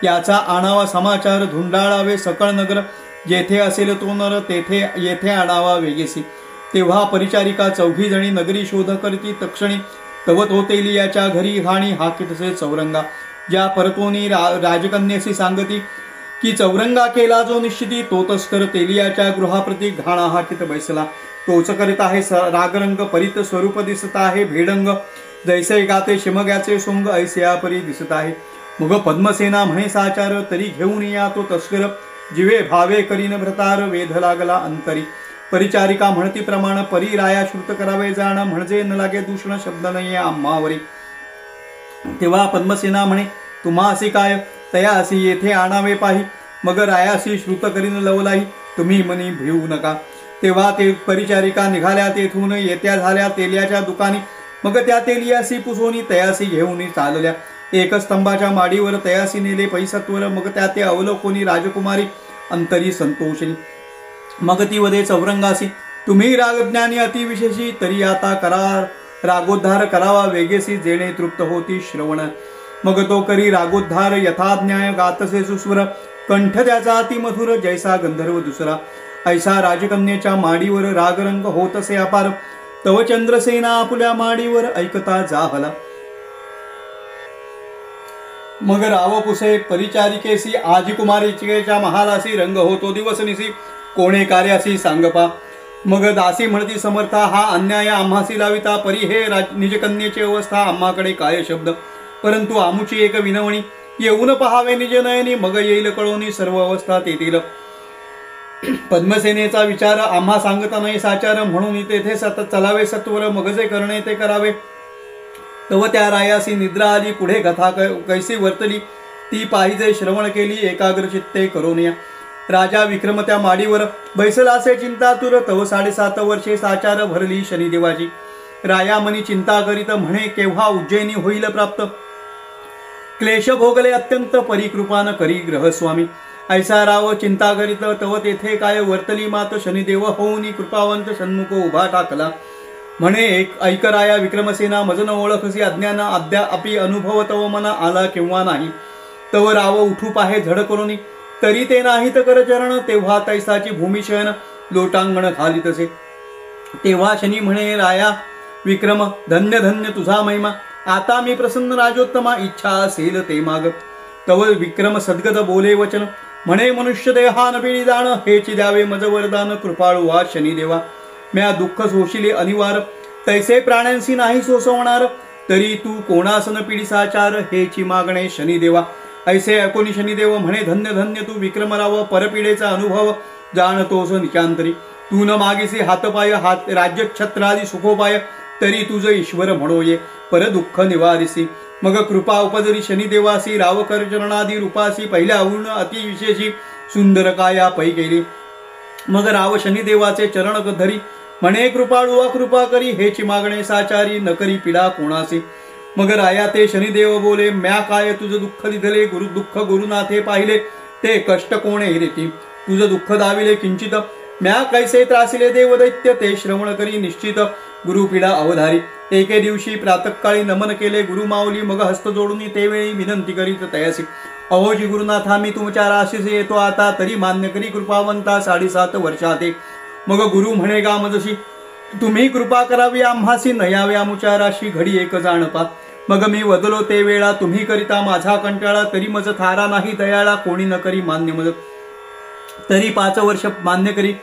याचा आणावा समाचार धुंडाळावे सकळ नगर जेथे असेल तो नर तेथे येथे आणावा वेगेसी. तेव्हा परिचारिका 4 जणी नगरी शोध करती तक्षणी तव तो तेलियाच्या घरी घाणी हाकीतसे चौरंगा. ज्या परतोनी राजकन्येसी सांगती की चौरंगा केला जो निश्चिती तो तस्कर तेलियाच्या गृहाप्रती घाणा हाकीत बैसला. तोच करीत आहे रागरंग परित स्वरूप दिसत आहे भेडंग जैसे गाते शिमग्याचे सोंग ऐसिया परी दिसत आहे. मग पद्मसेना म्हणे साचार तरी घेऊन या तो तस्कर जिवे भावे करीन भ्रतार वेध लागला अंतरी. परिचारिका म्हणती प्रमाण परी राया श्रुत करावे जाण म्हणजे न लागे दूषण शब्द नाही आम्हावरी. तेव्हा पद्मसेना म्हणे तुम्हासी काय तयासी येथे आणावे पाही मग रायासी श्रुत करीन लवलाही तुम्ही मनी भिवू नका. तेव्हा ते परिचारिका निघाल्या तेथून येत्या झाल्या तेलियाच्या दुकानी मग त्या तेलियासी पुसोनी तयासी घेऊन चालल्या. एक स्तंभाच्या माडीवर तयासी नेले पैसत्वर मग त्या ते अवलोकोनी राजकुमारी अंतरी संतोषली. मग ती वदे चौरंगासी तुम्ही रागज्ञानी अतिविशेषी तरी आता करा रागोद्धार करावा वेगेसी जेणे तृप्त होती श्रवण. मग तो करी रागोद्धार यथाज्ञाय गातसे सुस्वर कंठ त्याचा अति मधुर जैसा गंधर्व दुसरा. ऐसा राजकन्येच्या माडीवर रागरंग होतसे अपार तव चंद्रसेना आपुल्या माडीवर ऐकता जाहला. मग राव पुसे परिचारिकेसी आजीकुमारीच्या महालासी रंग होतो दिवस निसी कोणे कार्यासी सांगपा. मग दासी म्हणती समर्था हा अन्याय आम्हासी लाविता परी हे निजकन्येची अवस्था आम्हाकडे काय शब्द परंतु आमुची एक विनवणी येऊन पहावे निज नयनी मग येईल कळोनी सर्व अवस्था तेथील. पद्मसेनेचा विचार आम्हा सांगता नाही साचार म्हणून तेथे सतत चलावे सत्वर मग जे करणे ते करावे. तव त्या रायासी निद्रा आली पुढे कथा कैसी वर्तली ती पाहिजे श्रवण केली एकाग्र चित्ते करोनिया. राजा विक्रम त्या माडीवर बैसलासे चिंतातुर तव 7.5 वर्षे साचार भरली शनिदेवाची. राया मनी चिंता करीत म्हणे केव्हा उज्जैनी होईल प्राप्त क्लेश भोगले अत्यंत परिकृपान करी ग्रहस्वामी. ऐसा राव चिंता करीत तव तेथे काय वर्तली मात शनिदेव होऊनी कृपावंत सन्मुख उभा टाकला. म्हणे ऐक राया विक्रमसेना मजन ओळखसी अज्ञान अद्या अपि अनुभव तव मना आला किंवा नाही. तव राव उठू पाहे झड करोनी तरी ते नाहीत कर चरण तेव्हा तैसाची भूमिशयन लोटांगण खाली तसे. तेव्हा शनी म्हणे राया विक्रम धन्य धन्य तुझा महिमा आता मी प्रसन्न राजोत्तमा इच्छा असेल ते माग. तव विक्रम सद्गत बोले वचन म्हणे मनुष्य देहान पिढी जाण हेची द्यावे मज वरदान कृपाळू वा शनिदेवा. म्या दुःख सोशिले अनिवार तैसे प्राण्यांसी नाही सोसवणार तरी तू कोणासन पिढी साचार हेची मागणे शनिदेवा. ऐसे ऐकोनी शनिदेव म्हणे धन्य धन्य तू विक्रमराव परपिढेचा अनुभव जाणतोस निचांतरी. तू न मागिसी हातपाय हात राज्य छत्रादी सुखोपाय तरी तुझ ईश्वर म्हणो ये पर दुःख निवारिसी. मग कृपा उपजरी शनिदेवासी रावकर चरणादी रूपासी पहिल्या अवूर्ण अतिविशेषी सुंदर काया पै केली. मग राव शनिदेवाचे चरण धरी म्हणे कृपाळू अकृपा करी हेची मागणे साचारी न करी पिडा कोणासी. मग राया ते शनिदेव बोले म्या काय तुझ दुःख दिधले दुःख गुरुनाथे पाहिले ते कष्ट कोणे रीती तुझ दुःख दाविले किंचित म्या कैसे त्रासिले देवदैत्य ते श्रवण करी निश्चित गुरुपीडा अवधारी. एके दिवशी प्रातःकाळी नमन केले गुरुमाऊली मग हस्त जोडून तेवेळी विनंती करीत तयासी. अहोजी गुरुनाथा मी तुमच्या राशीस येतो आता तरी मान्य करी कृपावंता 7.5 वर्षाते. मग गुरु म्हणे गामजशी, तुम्ही कृपा करावी आम्हासी, नयावे आमुचाराशी घडी एक जाणपा. मग मी वदलो ते वेळा, तुम्ही करिता माझा कंटाळा, तरी मज थारा नाही दयाळा, कोणी न करी मान्य मज. तरी 5 वर्ष मान्य करी,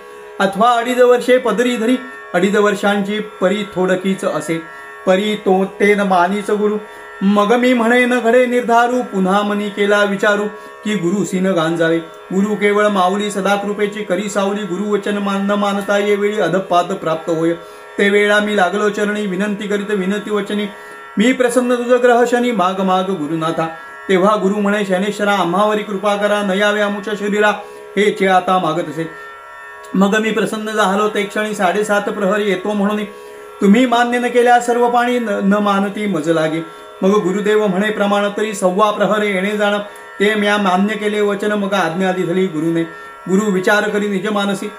अथवा 2.5 वर्षे पदरी धरी. 2.5 वर्षांची परी थोडकीच असे, परी तो ते न मानीच गुरु. मग मी म्हणे न घडे निर्धारू, पुन्हा मनी केला विचारू, की गुरुसी न गांजावे. गुरु केवळ माऊली सदा कृपेची करी सावली, गुरुवचन न मानता ये वेळी अधपाद प्राप्त होय. ते वेळा मी लागलो चरणी, विनंती करीत विनंती वचनी, मी प्रसन्न तुझ ग्रह शनी, माग माग गुरुनाथा. तेव्हा गुरु म्हणे, शनेश्वरा आम्हावरी कृपा करा, नयावे आमुच्या शरीरा, हे चे आता मागत असे. मग मी प्रसन्न झालो ते क्षणी, 7:30 प्रहरी येतो म्हणून, तुम्ही मान्य न केल्या सर्व पाणी, न मानती मज लागे. मग गुरुदेव म्हणे, प्रमाण तरी 1.15 प्रहर येणे जाण, ते म्या मान्य केले वचन. मग आज्ञा दिधली गुरुने. गुरु विचार करी निज मानसी,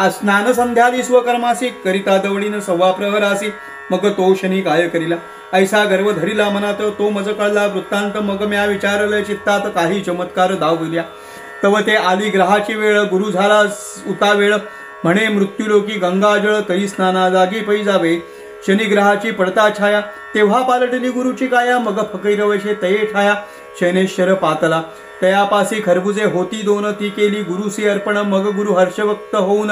स्नान संध्यादी स्वकर्मासी, करिता दवडीन 1.15 प्रहरासी. मग तो शनी काय करिला, ऐसा गर्व धरिला मनात, तो मज कळला वृत्तांत. मग म्या विचारले चित्तात, काही चमत्कार दावल्या. तव ते आली ग्रहाची वेळ, गुरु झाला उता वेळ. म्हणे मृत्यूलोकी गंगाजळ, तरी स्नाना जागी पै जावे. शनिग्रहाची पडता छाया, तेव्हा पालटली गुरुची काया. मग फकीरवशे तये ठाया, शनेश्वर पातला. तयापासी खरबुजे होती 2, ती केली गुरुसी अर्पण. मग गुरु हर्षवक्त होऊन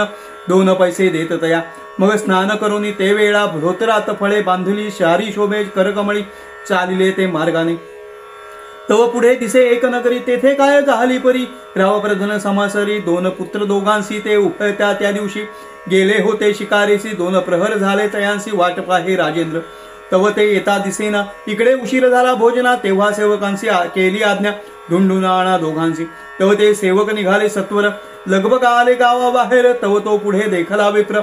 2 पैसे देत तया. मग स्नान करून ते वेळा, धोतरात फळे बांधली, शारी शोभे करकमळी, चालिले ते मार्गाने. तव पुढे दिसे एक नगरी, तेथे काय झाली परी. रावप्रधन समासरी, 2 पुत्र दोघांसी, ते उफळत्या त्या दिवशी. गेले होते शिकारेसी, 2 प्रहर झाले तयांसी, वाट पाहे राजेंद्र. तव ते येता दिसेना, इकडे उशीर झाला भोजना. तेव्हा सेवकांशी केली आज्ञा, ढुंढून आणा दोघांशी. तव ते सेवक निघाले सत्वर, लगबग आले गावाबाहेर. तव तो पुढे देखला विप्र,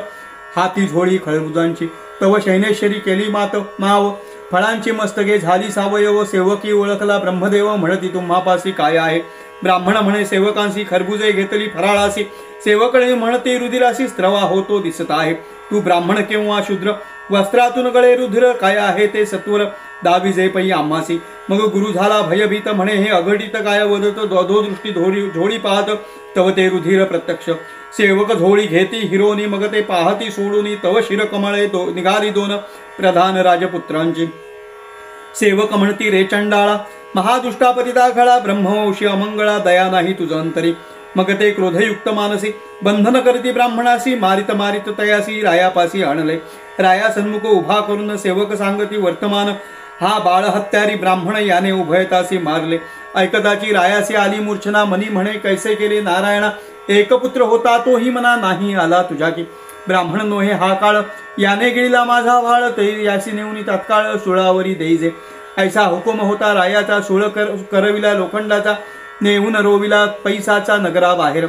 हाती झोळी खळबुजांची. तव शैनेश्वरी केली माव, फळांची मस्तके झाली सावयव. सेवकी ओळखला ब्रह्मदेव, म्हणती तुम्हापासी काय आहे. ब्राह्मण म्हणे सेवकांशी, खरबुजे घेतली फराळासी. सेवकडे म्हणते रुधिरासी, स्त्रवा होतो दिसत आहे. तू ब्राह्मण किंवा शूद्र, वस्त्रातून गळे रुधिर, काय आहे ते सत्वर, दाविजे पै आम्हासी. मग गुरु झाला भयभीत, म्हणे हे अघटित काय वदत. दृष्टी झोळी पाहत, तव ते रुधिर प्रत्यक्ष. सेवक झोळी घेती हिरोनी, मग ते पाहती सोडूनी. तव शिरकमळे निघाली 2 प्रधान राजपुत्रांची. सेवक म्हणती रे चंडाळा, महादुष्टापतिता खळा, ब्रह्मवंशी अमंगळा, दया नाही तुझ अंतरी. मग ते क्रोधयुक्त मानसी, बंधन करती ब्राह्मणासी. मारित मारित तयासी, रायापासी आणले. राया सन्मुख उभा करून सेवक सांगती वर्तमान, हा बाळ हत्यारी ब्राह्मण, याने उभयतासी मारले. ऐकताची रायासी आली मूर्छना, मनी म्हणे कैसे केले नारायणा. एक पुत्र होता तोही मना, नाही आला तुझ्या की. ब्राह्मण नोहे हा काळ, याने गिळला माझा वाळ. ते यासी नेऊन तात्काळ सुळावरी देईजे. ऐसा हुकुम होता रायाचा, सुळ करविला लोखंडाचा. नेऊन रोविला पैसाचा नगराबाहेर.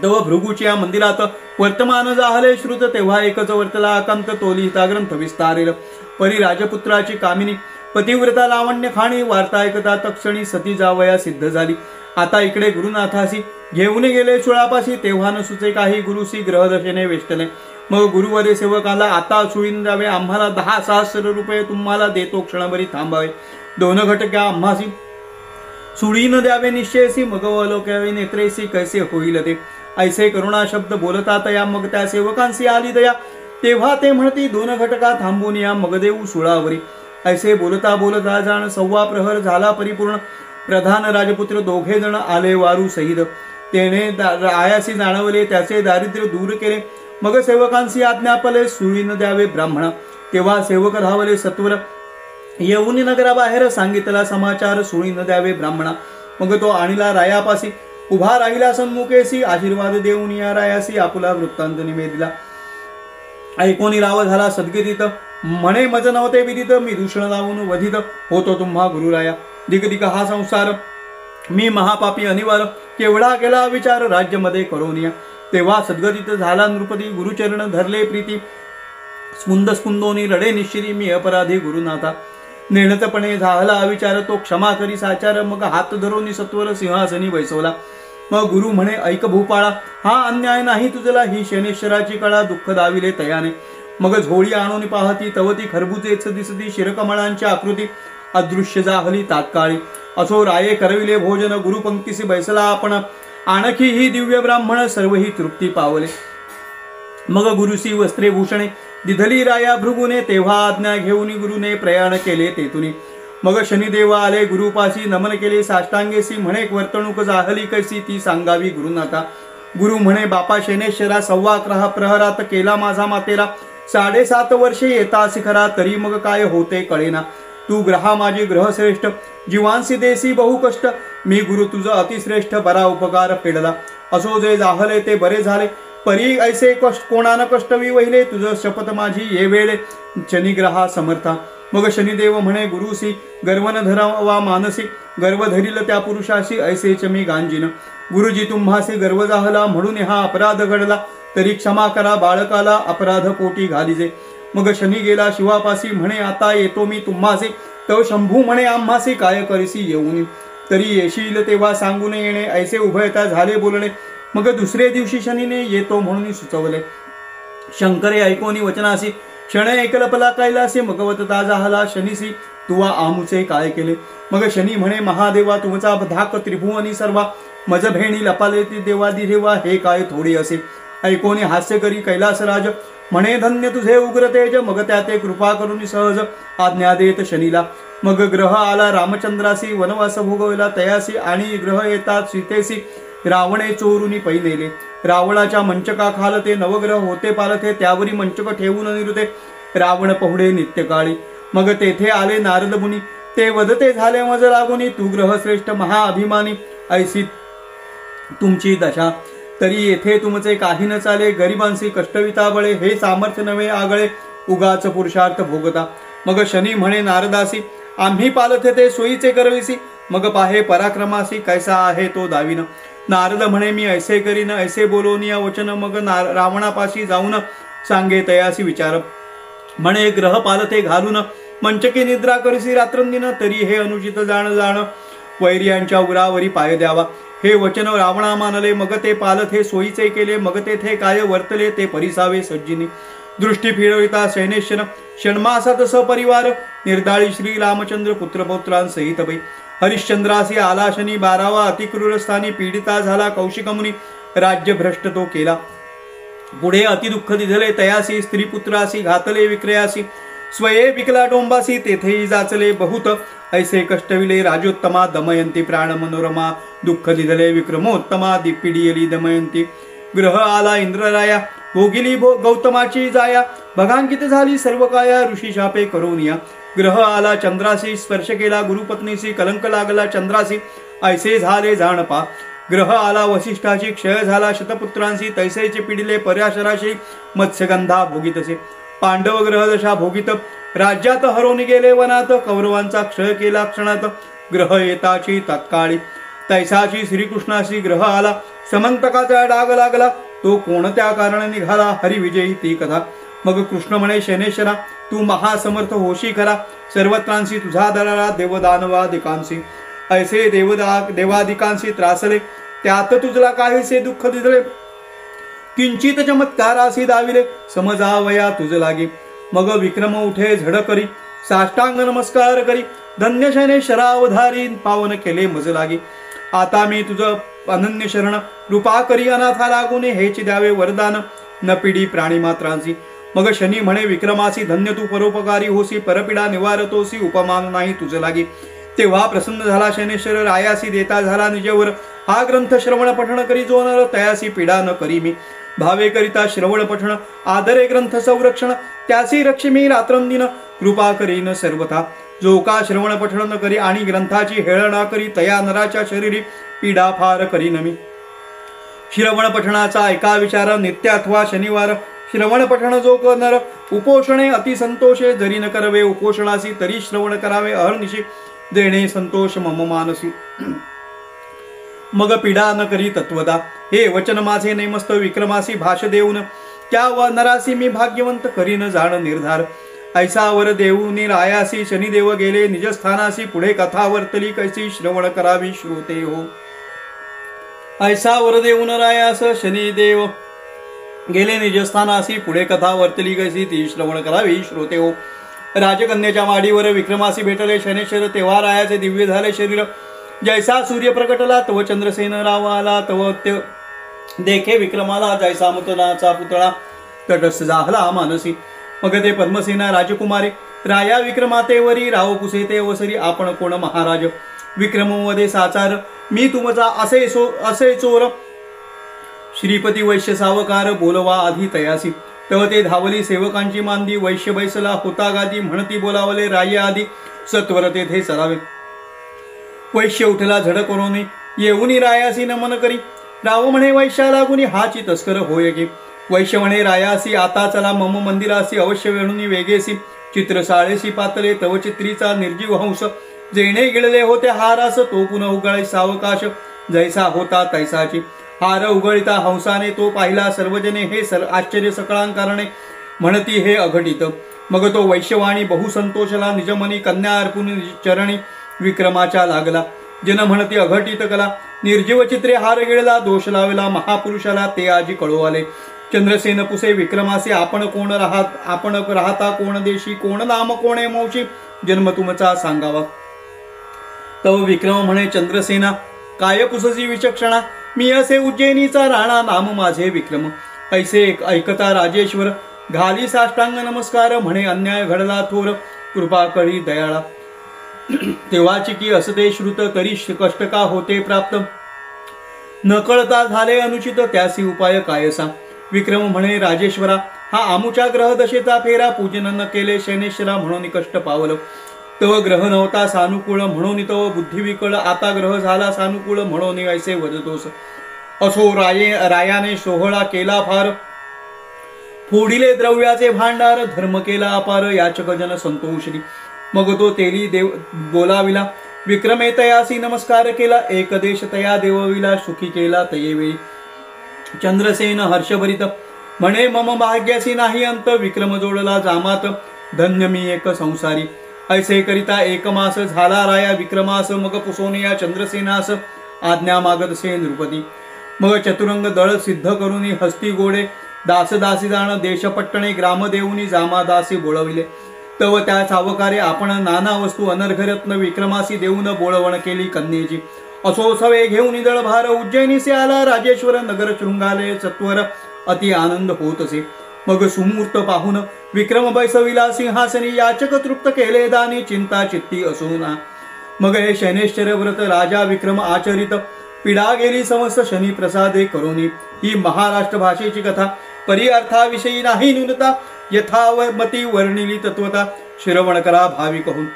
तव भृगूच्या मंदिरात वर्तमान जाहले श्रुत. तेव्हा एकच वर्तला आकांत, तो लिहिता ग्रंथ विस्तारेल. परी राजपुत्राची कामिनी, पतिव्रता लावण्य खाणी. वार्ता ऐकता तक्षणी, सती जावया सिद्ध झाली. आता इकडे गुरुनाथासी घेऊन गेले सुळापाशी. तेव्हा न सुचे काही, गुरुसी ग्रहदशेने वेष्टले. मग गुरुवरे सेवकाला, आता सुळीन जावे, आम्हाला 10 सहस्र रुपये तुम्हाला देतो, क्षणभरी थांबावे. 2 घटक्या आम्हासी सुळीन द्यावे निश्चयसी. मग अलोक्यावे नेत्रेसी, कैसे होईल ते. ऐसे करुणा शब्द बोलतात या, मग त्या सेवकांशी आली दया. तेव्हा ते म्हणती 2 घटका थांबून या, मग देऊ सुळावरी. ऐसे बोलता बोलता जाण 1.15 प्रहर झाला परिपूर्ण. प्रधान राजपुत्र 2 जण आले वारू सहित. तेने रायासी जाणवले, त्याचे दारिद्र्य दूर केले. मग सेवकांशी आज्ञापले, सुळीन द्यावे ब्राह्मणा. तेव्हा सेवक धावले सत्वर, येऊन नगराबाहेर सांगितला समाचार, सुळीन द्यावे ब्राह्मणा. मग तो आणला रायापासी, उभा राहिला सन्मुखेसी. आशीर्वाद देऊन या रायासी, आपुला वृत्तांत निवेदिला. ऐकोनी राव झाला सद्गतीत, म्हणे मज नव्हते विदित. मी दूषण लावून वधित, होतो तुम्हा गुरुराया. दिगदिग हा संसार, मी महापापी अनिवार. केवढा केला विचार, राज्यमध्ये करोनिया. तेव्हा सद्गतीत झाला नृपती, गुरुचरण धरले प्रीती. स्पुंद स्पुंदोनी रडे निश्चिती, मी अपराधी गुरुनाथा. निर्णतपणे झाला विचार, तो क्षमा करी साचार. मग हात धरून सत्वर सिंहासनी बैसवला. मग गुरु म्हणे ऐक भूपाळा, हा अन्याय नाही तुझला. ही शनेश्वराची कळा, दुःख दाविले तयाने. मग झोळी आणून पाहती, तवती खरबुजेच दिसती. शिरकमळांची आकृती अदृश्य जाहली तात्काळी. असो राये करविले भोजन, गुरुपंक्तीसी बैसला आपण. आणखी ही दिव्य ब्राह्मण, सर्व ही तृप्ती पावले. मग गुरुसी वस्त्रे भूषणे दिधली राया भृगुने, तेव्हा आज्ञा घेऊन गुरुने प्रयाण केले तेथुनी. मग शनिदेव आले गुरुपाशी, नमन केले साष्टांगेसी, म्हणे वर्तणूक जाहली कैसी ती सांगावी गुरुनाथा. गुरु म्हणे बापा शनेश्वरा, 11:15 प्रहरात केला माझा मातेरा. 7.5 वर्षे येता शिखरा, तरी मग काय होते कळेना. तू ग्रहा माझी ग्रहश्रेष्ठ, जीवांसी देसी बहु कष्ट. मी गुरु तुझा अतिश्रेष्ठ, बरा उपकार फेडला. असो जे जाहले ते बरे झाले, परी ऐसे कष्ट कोणानं कष्टवी वहिले. तुझं शपथ माझी ये वेळे, शनिग्रहा समर्था. मग शनिदेव म्हणे गुरुसी, गर्वन धरावा मानसी. गर्व धरील त्या पुरुषाशी, ऐसेच मी गांजीन. गुरुजी तुम्हासी गर्व जाहला, म्हणून हा अपराध घडला. तरी क्षमा करा बाळकाला, अपराध पोटी घालिजे. मग शनी गेला शिवापासी, म्हणे आता येतो मी तुम्हासी. तव शंभू म्हणे आम्हासी, काय करीसी येऊन. तरी येशील तेव्हा सांगून येणे, ऐसे उभयता झाले बोलणे. मग दुसरे दिवशी शनीने येतो म्हणून सुचवले. शंकरे ऐकोनी वचनासी, क्षण एकलपला कैलासी. मग वतता जाहला शनीसी, तुवा आमुचे काय केले. मग शनी म्हणे महादेवा, तुमचा धाक त्रिभुवनी सर्वा. मज भेणी लपाले ती देवादिदेवा, हे काय थोडी असे. ऐकोनी हास्य करी कैलासराज, म्हणे धन्य तुझे उग्र तेज. मग त्या ते कृपा करून सहज आज्ञा देत शनीला. मग ग्रह आला रामचंद्रासी, वनवास भोगवला तयासी. आणि ग्रह येतात सीतेसी, रावणे चोरुनी पै नेले. रावणाच्या मंचका खालते, नवग्रह होते पालथे. त्यावरी मंचक ठेवून निरुते, रावण पहुडे नित्यकाळी. मग तेथे आले नारद मुनी, ते वदते झाले मज लागुनी. तू ग्रहश्रेष्ठ महाअभिमानी, ऐसी तुमची दशा. तरी येथे तुमचे काही न चाले, गरिबांसी कष्टविता बळे. हे सामर्थ्य नव्हे आगळे, उगाच पुरुषार्थ भोगता. मग शनी म्हणे नारदासी, आम्ही पालथे ते सोयीचे करविसी. मग पाहे पराक्रमासी, कैसा आहे तो दाविन. नारद म्हणे मी ऐसे करीन, ऐसे बोलोन या वचन. मग रावणापाशी जाऊन सांगे तयासी विचार. म्हणे ग्रह पालथे घालून, मंचकी निद्रा करीसी रात्रंदिन. तरी हे अनुचित जाण जाण, वैर्यांच्या उरावरी पाय द्यावा. हे वचन रावणा मानले, मग ते पालथे सोयीचे केले. मग तेथे काय वर्तले, ते परिसावे सज्जिनी. दृष्टी फिरविता सैनेश्वर, षण्मासात सपरिवार. निर्दाळी श्री रामचंद्र पुत्रपौत्रांसहित पै. हरिश्चंद्रासी आला शनी, 12वा अतिक्रूर स्थानी. पीडिता झाला कौशिकमुनी, राज्य भ्रष्ट तो केला. पुढे अतिदुःख दिधले तयासी, स्त्री पुत्रासी घातले विक्रयासी. स्वये विकला डोंबासी, तेथेही जाचले बहुत. ऐसे कष्टविले राजोत्तमा, दमयंती प्राण मनोरमा. दुःख दिधले विक्रमोत्तमा, पिडियली दमयंती. ग्रह आला इंद्रराया, भोगिली गौतमाची जाया. भगांकित झाली सर्व काया, ऋषी शापे करून या. ग्रह आला चंद्रासी, स्पर्श केला गुरुपत्नीसी. कलंक लागला चंद्रासी, ऐसे झाले जाणपा. ग्रह आला वसिष्ठाची, क्षय झाला शतपुत्रांशी. तैसेचे पिडिले पर्याशराशी, मत्स्यगंधा भोगितसे. पांडव ग्रह दशा भोगित, राज्यात हरवून गेले वनात. कौरवांचा क्षय केला क्षणात, ग्रह येताची तत्काळी. तैसाची श्रीकृष्णाशी ग्रह आला, समंतकाचा डाग लागला. तो कोणत्या कारणाने निघाला, हरिविजयी ती कथा. मग कृष्ण म्हणे शनेश्वरा, तू महासमर्थ होशी खरा. सर्वत्रांशी तुझा दरारा, देवदानवादिकांशी. ऐसे देवादिकांशी त्रासले, त्यात तुझला काहीसे दुःख दिसले. किंचित चमत्कारासी दाविले, समजावया तुझ लागे. मग विक्रम उठे झड करी, साष्टांग नमस्कार करी. धन्य शनेश्वरावधारी, पावन केले मज लागे. आता मी तुझ अनन्य शरण, कृपा करी अनाथा लागूने. हेच द्यावे वरदान, न पिढी प्राणी मात्रांची. मग शनी म्हणे विक्रमासी, धन्य तू परोपकारी होसी. परपिडा निवारतोसी, उपमान नाही तुझ लागे. तेव्हा प्रसन्न झाला शनेश्वर, रायासी देता झाला निजवर. हा ग्रंथ श्रवण पठण करी जो नर, तयासी पीडा न करी मी. भावे करिता श्रवण पठण, आदरे ग्रंथ संरक्षण. त्यासी रक्षमी रात्रंदिन, कृपा करीन सर्वथा. जो का श्रवण पठण न करी, आणि ग्रंथाची हेळणा करी. तया नराच्या शरीरी पीडा फार करीन मी. श्रवण पठणाचा ऐका विचार, नित्य अथवा शनिवार. श्रवण पठण जो करणार, उपोषणे अतिसंतोषे. जरी न करवे उपोषणासी, तरी श्रवण करावे अहर्निशी. देणे संतोष मम मानसी, मग पीडा न करी तत्वदा. हे वचन माझे नेमस्त विक्रमासी भाष देऊन. त्या नरासी मी भाग्यवंत, करीन जाण निर्धार. ऐसा वर देऊनी रायासी, शनिदेव गेले निजस्थानासी. पुढे कथा वर्तली कैसी, श्रवण करावी श्रोते हो. ऐसा वर देऊन रायास, शनिदेव गेले निजस्थानासी. पुढे कथा वर्तली कैसी, ती श्रवण करावी श्रोते हो. राजकन्याच्या माडीवर विक्रमासी भेटले शनेश्वर. तेव्हा रायाचे दिव्य झाले शरीर. जैसा सूर्य प्रकटला, तव चंद्रसेन राव आला. तव देखे विक्रमाला, जैसा मुतनाचा पुतळा. तटस्थ झाला मानसी. मग ते पद्मसेना राजकुमारे राया विक्रमातेवरी राव पुसे ते अवसरी आपण कोण महाराज विक्रममध्ये साचार मी तुमचा असे चोर. श्रीपती वैश्य सावकार बोलवा आधी तयासी. तव ते धावली सेवकांची मांदी वैश्य बैसला होता गादी म्हणती बोलावले राय आधी सत्वर तेथे चलावे. वैश्य उठला झड करून येऊनी रायासी नमन करी. राव म्हणे वैश्या लागुनी हाची तस्कर होय की. वैश्य म्हणे रायासी आता चला मम मंदिरासी अवश्य वेणुनी वेगेसी. चित्र साळेसी पातले तव चित्रीचा निर्जीव हंस. जेणे गिळले होते हारास तो पुन्हा उगळे सावकाश. जैसा होता तैसाची हार उगळिता हंसाने तो पाहिला सर्वजने हे आश्चर्य सकळांकारणे म्हणती हे अघटित. मग तो वैश्यवाणी बहुसंतोषला निजमनी कन्या अर्पुनी चरणी विक्रमाच्या लागला. जन म्हणती अघटित कला निर्जीव चित्रे हार गिळला दोष लावला महापुरुषाला ते आजी कळू आले. चंद्रसेन पुसे विक्रमासे आपण कोण राहता कोण देशी कोण नाम कोणे मौशी जन्म तुमचा सांगावा. तव विक्रम म्हणे चंद्रसेना काय पुसची विचक्षणा मी असे उज्जैनीचा राणा नाम माझे विक्रम. ऐसे ऐकता राजेश्वर घाली साष्टांग नमस्कार म्हणे अन्याय घडला थोर कृपा कळी दयाळा. तेव्हाची की असते श्रुत तरी कष्ट का होते प्राप्त न कळता झाले अनुचित त्यासी उपाय कायसा. विक्रम म्हणे राजेश्वरा हा आमुच्या ग्रह दशेचा फेरा पूजन न केले शनेश्वरा म्हणून कष्ट पावलं. तव ग्रह नव्हता सानुकूळ म्हणून तव बुद्धी विकळ आता ग्रह झाला सानुकूळ म्हणून ऐसे वदतोस. असो रायाने सोहळा केला फार फोडिले द्रव्याचे भांडार धर्म केला अपार याचक जन संतोषली. मग तो तेली देव बोलाविला विक्रमे तयासी नमस्कार केला. एक देश तया देवविला सुखी केला तयेवेळी. चंद्रसेन हर्षभरित म्हणे मम भाग्यासी नाही अंत विक्रम जोडला जामात धन्य मी एक संसारी. ऐसे करिता एक मास झाला राया विक्रमास मग पुसोनिया चंद्रसेनास आज्ञा मागतसे नृपती. मग चतुरंग दळ सिद्ध करून हस्ती गोडे दासदासी जाण देशपट्टणे ग्राम देऊनी जामादासी बोळविले. तव त्या सावकारे आपण नाना वस्तू अनर्घरत्न विक्रमासी देऊन बोळवण केली कन्येची. असो सवे घेऊन दळ भार उज्जैनीसे आला राजेश्वर नगर शृंगाले सत्वर अति आनंद होत असे. मग सुमूर्त पाहून विक्रम बैसविला सिंहासनी याचक तृप्त केले दानी चिंता चित्ती असोना. मग हे शनेश्वर व्रत राजा विक्रम आचरित पिढा गेली समस्त शनी प्रसादे करोनी. ही महाराष्ट्र भाषेची कथा परी अर्थाविषयी नाही न्यूनता यथावमती वर्णिली तत्वता श्रवण करा भाविक होऊन.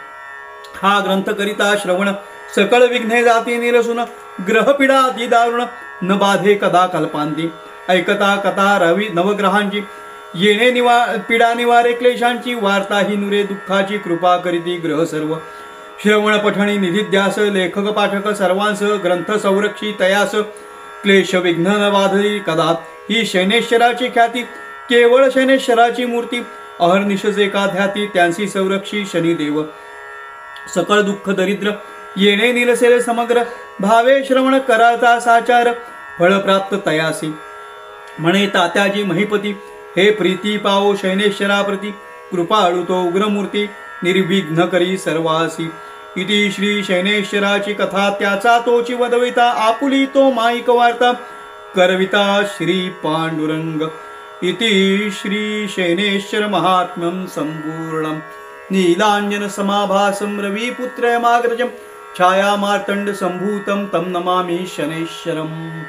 हा ग्रंथ करिता श्रवण सकळ विघ्ने जाती निरसून ग्रहपीडा अति दारुण न बाधे कदा कल्पांती. ऐकता कथा रवी नवग्रहांची येणे पीडा निवारे क्लेशांची वार्ता ही नुरे दुःखाची कृपा करीती ग्रह सर्व. श्रवण पठणी निधिध्यास लेखक पाठक सर्वांस ग्रंथ संरक्षी तयास क्लेश विघ्न न बाधली कदा. ही शनेश्वराची ख्याती केवळ शनेश्वराची मूर्ती अहर्निश जे का ध्याती त्यांची संरक्षी शनिदेव. सकळ दुःख दरिद्र येणे निरसेले समग्र भावे श्रवण कराचा साचार फळ प्राप्त तयासी. म्हणे तात्याजी महिपती हे प्रीती पाओ शैनेश्वराप्रती कृपाळू तो उग्रमूर्ती निर्विघ्न करी सर्वासी. इति श्री शैनेश्वराची कथा त्याचा तोची वदविता आपुली तो माईक वार्ता करविता श्री पांडुरंग. इति श्री शैनेश्वर महात्म्यं संपूर्णं. नीलांजन समाभासं रविपुत्रयमाग्रजं छाया मार्तंड संभूतं तं नमामि शनैश्वरम्.